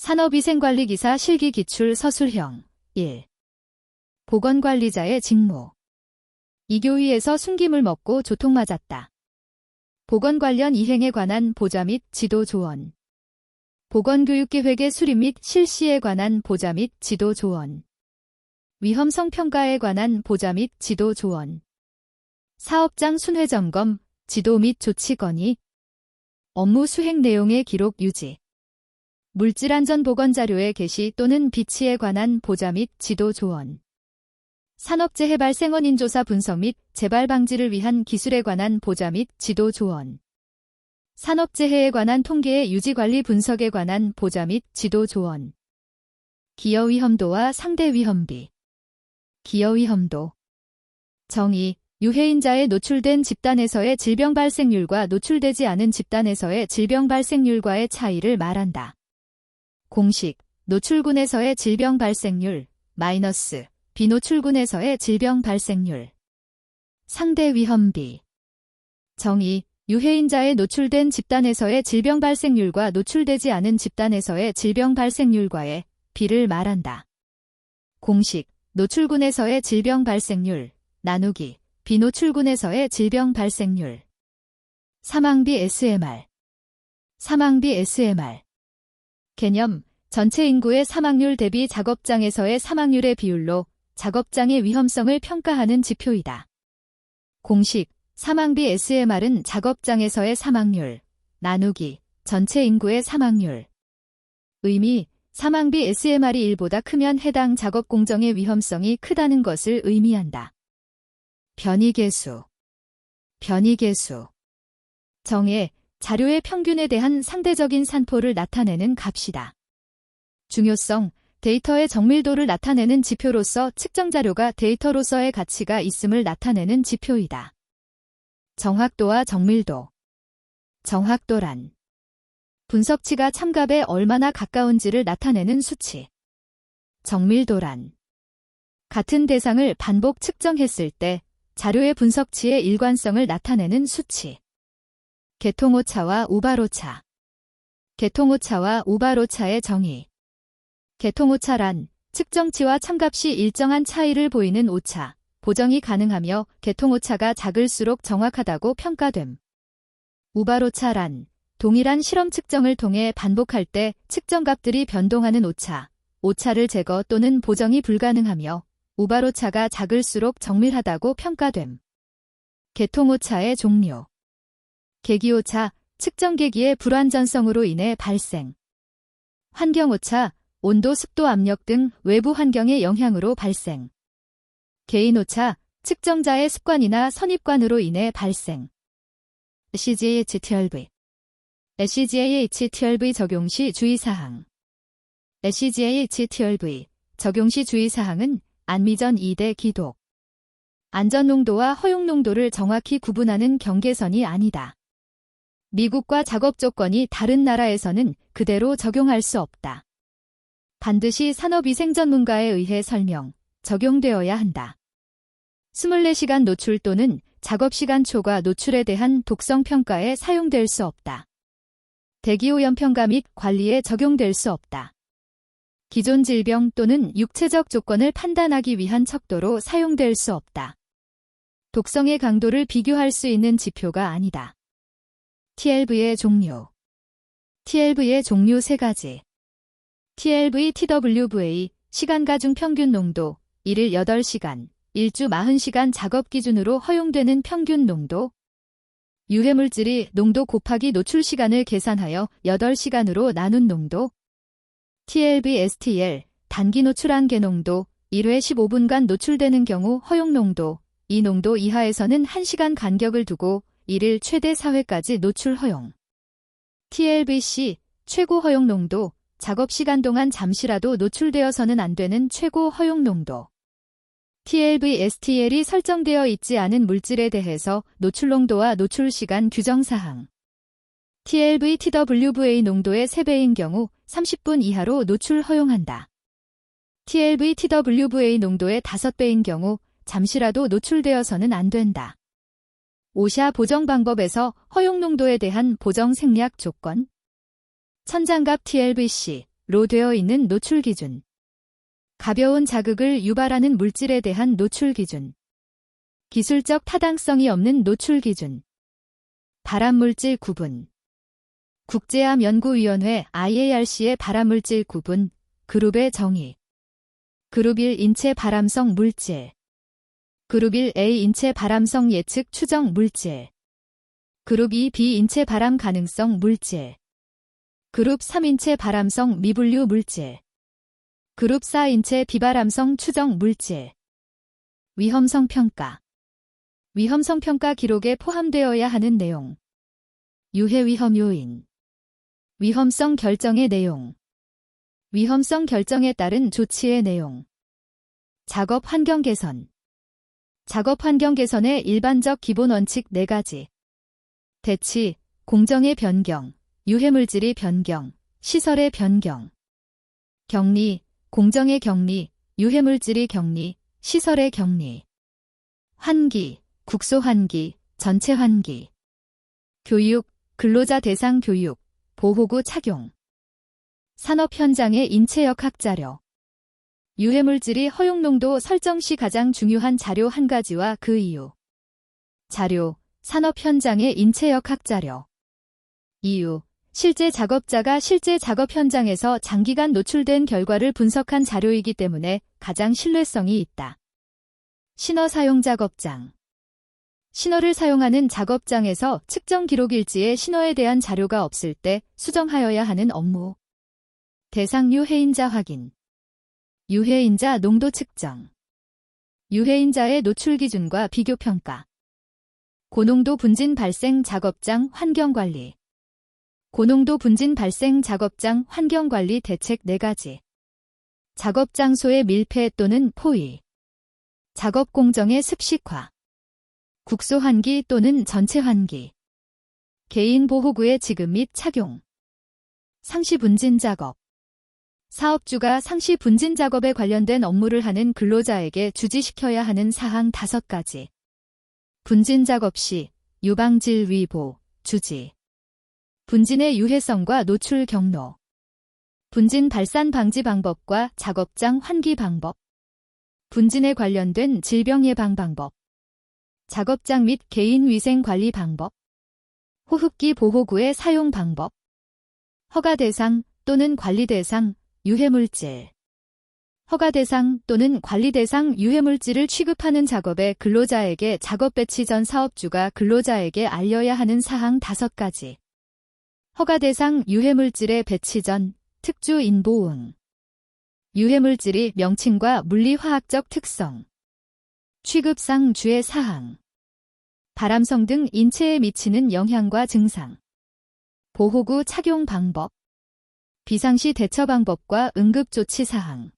산업위생관리기사 실기기출 서술형 1. 보건관리자의 직무. 이교위에서 순김을 먹고 조통 맞았다. 보건 관련 이행에 관한 보좌 및 지도 조언. 보건교육계획의 수립 및 실시에 관한 보좌 및 지도 조언. 위험성 평가에 관한 보좌 및 지도 조언. 사업장 순회 점검, 지도 및 조치 건의. 업무 수행 내용의 기록 유지. 물질안전보건자료의 게시 또는 비치에 관한 보좌 및 지도 조언. 산업재해 발생 원인 조사 분석 및 재발 방지를 위한 기술에 관한 보좌 및 지도 조언. 산업재해에 관한 통계의 유지관리 분석에 관한 보좌 및 지도 조언. 기여 위험도와 상대 위험비. 기여 위험도. 정의, 유해인자에 노출된 집단에서의 질병 발생률과 노출되지 않은 집단에서의 질병 발생률과의 차이를 말한다. 공식, 노출군에서의 질병 발생률, 마이너스, 비노출군에서의 질병 발생률. 상대 위험비. 정의, 유해인자에 노출된 집단에서의 질병 발생률과 노출되지 않은 집단에서의 질병 발생률과의 비를 말한다. 공식, 노출군에서의 질병 발생률, 나누기, 비노출군에서의 질병 발생률. 사망비 SMR. 사망비 SMR. 개념, 전체 인구의 사망률 대비 작업장에서의 사망률의 비율로 작업장의 위험성을 평가하는 지표이다. 공식, 사망비 SMR은 작업장에서의 사망률, 나누기, 전체 인구의 사망률. 의미, 사망비 SMR이 1보다 크면 해당 작업 공정의 위험성이 크다는 것을 의미한다. 변이계수. 변이계수. 정의, 자료의 평균에 대한 상대적인 산포를 나타내는 값이다. 중요성, 데이터의 정밀도를 나타내는 지표로서 측정 자료가 데이터로서의 가치가 있음을 나타내는 지표이다. 정확도와 정밀도. 정확도란 분석치가 참갑에 얼마나 가까운지를 나타내는 수치. 정밀도란 같은 대상을 반복 측정했을 때 자료의 분석치의 일관성을 나타내는 수치. 개통오차와 우발오차. 개통오차와 우발오차의 정의. 개통오차란 측정치와 참값이 일정한 차이를 보이는 오차, 보정이 가능하며 개통오차가 작을수록 정확하다고 평가됨. 우발오차란 동일한 실험 측정을 통해 반복할 때 측정값들이 변동하는 오차, 오차를 제거 또는 보정이 불가능하며 우발오차가 작을수록 정밀하다고 평가됨. 개통오차의 종류. 계기오차, 측정계기의 불완전성으로 인해 발생. 환경오차, 온도, 습도, 압력 등 외부 환경의 영향으로 발생. 개인오차, 측정자의 습관이나 선입관으로 인해 발생. SCGAH-TLV. SCGAH-TLV 적용 시 주의사항. SCGAH-TLV 적용 시 주의사항은 안미전 2대 기독. 안전농도와 허용농도를 정확히 구분하는 경계선이 아니다. 미국과 작업 조건이 다른 나라에서는 그대로 적용할 수 없다. 반드시 산업위생 전문가에 의해 설명, 적용되어야 한다. 24시간 노출 또는 작업시간 초과 노출에 대한 독성 평가에 사용될 수 없다. 대기오염 평가 및 관리에 적용될 수 없다. 기존 질병 또는 육체적 조건을 판단하기 위한 척도로 사용될 수 없다. 독성의 강도를 비교할 수 있는 지표가 아니다. TLV의 종류. TLV의 종류 3가지. TLV, TWVA, 시간가중 평균 농도, 1일 8시간, 1주 40시간 작업 기준으로 허용되는 평균 농도. 유해물질이 농도 곱하기 노출 시간을 계산하여 8시간으로 나눈 농도. TLV, STL, 단기 노출 한계 농도, 1회 15분간 노출되는 경우 허용 농도, 이 농도 이하에서는 1시간 간격을 두고 1일 최대 4회까지 노출 허용. TLVC, 최고 허용 농도, 작업시간 동안 잠시라도 노출되어서는 안 되는 최고 허용 농도. TLV, STL이 설정되어 있지 않은 물질에 대해서 노출 농도와 노출 시간 규정사항. TLV, TWVA 농도의 3배인 경우 30분 이하로 노출 허용한다. TLV, TWVA 농도의 5배인 경우 잠시라도 노출되어서는 안 된다. 오샤 보정 방법에서 허용 농도에 대한 보정 생략 조건. 천장갑 TLVC, 로 되어 있는 노출 기준. 가벼운 자극을 유발하는 물질에 대한 노출 기준. 기술적 타당성이 없는 노출 기준. 발암물질 구분. 국제암연구위원회 IARC의 발암물질 구분, 그룹의 정의. 그룹 1 인체 발암성 물질. 그룹 1A 인체 발암성 예측 추정 물질. 그룹 2 비인체 발암 가능성 물질. 그룹 3 인체 발암성 미분류 물질. 그룹 4 인체 비발암성 추정 물질. 위험성 평가. 위험성 평가 기록에 포함되어야 하는 내용. 유해 위험 요인. 위험성 결정의 내용. 위험성 결정에 따른 조치의 내용. 작업 환경 개선. 작업 환경 개선의 일반적 기본 원칙 4가지. 대치, 공정의 변경, 유해물질의 변경, 시설의 변경. 격리, 공정의 격리, 유해물질의 격리, 시설의 격리. 환기, 국소 환기, 전체 환기. 교육, 근로자 대상 교육, 보호구 착용. 산업 현장의 인체역학 자료. 유해물질의 허용농도 설정 시 가장 중요한 자료 한 가지와 그 이유. 자료, 산업 현장의 인체역학 자료. 이유, 실제 작업자가 실제 작업 현장에서 장기간 노출된 결과를 분석한 자료이기 때문에 가장 신뢰성이 있다. 신어 사용 작업장. 신어를 사용하는 작업장에서 측정 기록 일지에 신어에 대한 자료가 없을 때 수정하여야 하는 업무. 대상 유해인자 확인. 유해인자 농도 측정. 유해인자의 노출 기준과 비교 평가. 고농도 분진 발생 작업장 환경관리. 고농도 분진 발생 작업장 환경관리 대책 4가지. 작업 장소의 밀폐 또는 포위. 작업 공정의 습식화. 국소 환기 또는 전체 환기. 개인 보호구의 지급 및 착용. 상시 분진 작업. 사업주가 상시 분진 작업에 관련된 업무를 하는 근로자에게 주지시켜야 하는 사항 5가지. 분진 작업 시 유방질 위보, 주지. 분진의 유해성과 노출 경로. 분진 발산 방지 방법과 작업장 환기 방법. 분진에 관련된 질병 예방 방법. 작업장 및 개인 위생 관리 방법. 호흡기 보호구의 사용 방법. 허가 대상 또는 관리 대상 유해물질. 허가 대상 또는 관리 대상 유해물질을 취급하는 작업에 근로자에게 작업 배치 전 사업주가 근로자에게 알려야 하는 사항 5가지. 허가 대상 유해물질의 배치 전 특주 인보응. 유해물질의 명칭과 물리화학적 특성. 취급상 주의 사항. 발암성 등 인체에 미치는 영향과 증상. 보호구 착용 방법. 비상시 대처 방법과 응급조치 사항.